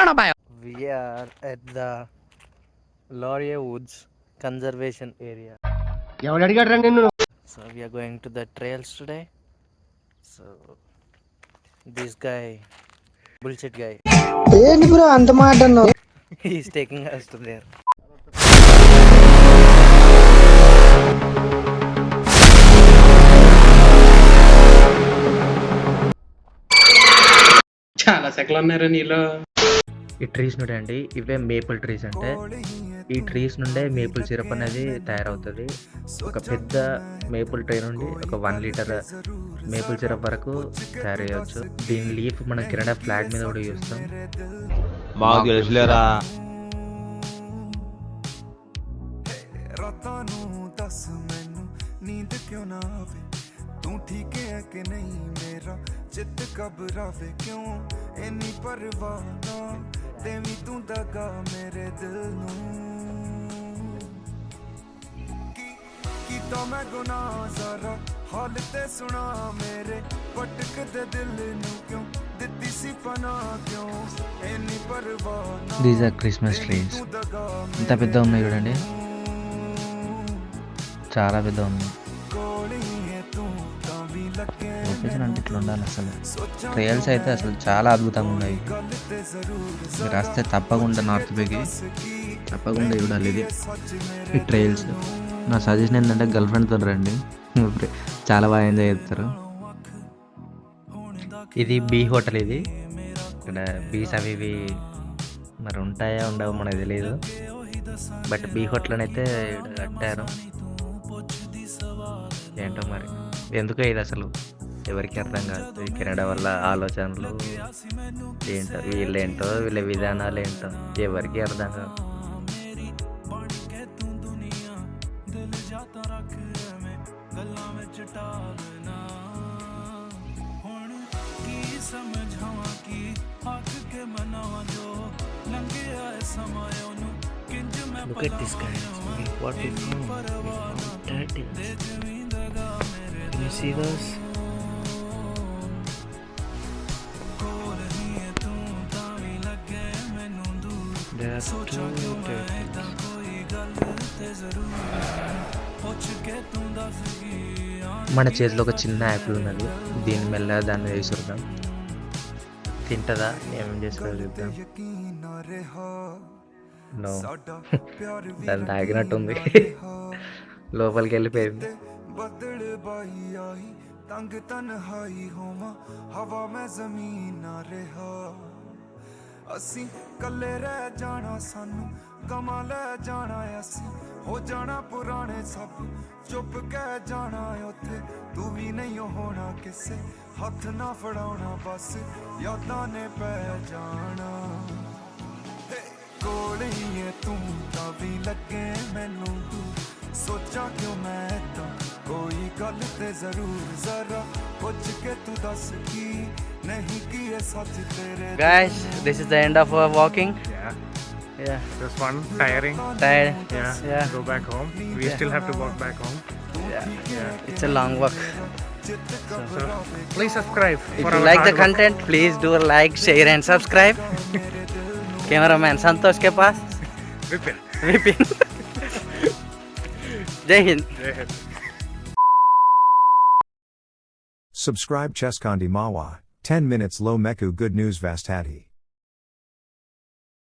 We are at the Laurier Woods Conservation Area. So we are going to the trails today. So this guy, bullshit guy, ఏంటి bro అంత మాట అన్నావు? he is taking us to there. చాలా సెకలు ఉన్నారు నీలో. ఈ trees నుండి అండి, ఇవే మేపుల్ ట్రీస్ అంటే ఈ ట్రీస్ నుండే మేపుల్ సిరప్ అనేది తయారవుతుంది. ఒక పెద్ద మేపుల్ ట్రీ నుండి ఒక 1 లీటర్ మేపుల్ సిరప్ వరకు తయారు చేయవచ్చు. దీని లీఫ్ మనం కెనడా ఫ్లాగ్ మీద కూడా చూస్తాం. మాకు తెలుసులేరా. चित घबरावे क्यों इन्नी परवाह ना देवी तू दगा मेरे दिल नू की तो मैं गुनाह जरा हाल ते सुना मेरे भटक दे दिल नू क्यों दित्ती सी पना क्यों इन्नी परवाह ना. These are Christmas trees. ఎంత పెద్ద ఉన్నాయి చూడండి, చాలా పెద్ద ఉంది. లొకేషన్ అంటే ఇట్లా ఉండాలి. అసలు ట్రైల్స్ అయితే అసలు చాలా అద్భుతంగా ఉన్నాయి. మీరు వస్తే తప్పకుండా నార్త్ బేకి తప్పకుండా చూడాలి ఇది ఈ ట్రైల్స్. నా సజెషన్ ఏంటంటే గర్ల్ ఫ్రెండ్తో రండి, చాలా బాగా ఎంజాయ్ చేస్తారు. ఇది బీ హోటల్. ఇది ఇక్కడ బీస్ అవి ఇవి మరి ఉంటాయా ఉండవు మనకు తెలియదు, బట్ బీ హోటల్ అని అయితే కట్టారు. ఏంటో మరి ఎందుకో ఇది అసలు ఎవరికి అర్థం కాదు. ఈ కెనడా వల్ల ఆలోచనలు ఏంటో, వీళ్ళేంటో వీళ్ళ విధానాలు ఏంటో ఎవరికి అర్థం కాదు. Look at this guy. What we found? Turtles. Can you see those? There are 2 turtles. మన చేతిలో ఒక చిన్న యాపిల్ ఉన్నది. దీని మెల్లగా దాన్ని వేసుకుందాం. తింటదా ఏమేం చేసుకోవాలి చూద్దాం. నో, దాన్ని తాగినట్టుంది, లోపలికి వెళ్ళిపోయింది. तंग तन्हाई होवा हवा में जमीन ना रहा असी कल्ले रह जाना सानू गमा ले जाना असी हो जाना पुराने सब चुप कह जाना उथे तू भी नहीं होना किसे हथ ना फड़ाना बस यादां ने पै जाना कोल ही है तू तां भी लगे मैनू तू सोचा क्यों मैं तां कोई गल ते जरूर जरा पूछ के तू दस की नहीं की है सच तेरे. Guys, this is the end of our walking. Yeah, It was fun, tiring. tired. Yeah. Go back home. We still have to walk back home. Yeah. It's a long walk. So please subscribe. If you like the content, please do like, share and subscribe. Cameraman Santosh के पास विपिन. जय Hind. Subscribe Cheskandi Mawa, 10 minutes low meku good news vast hati.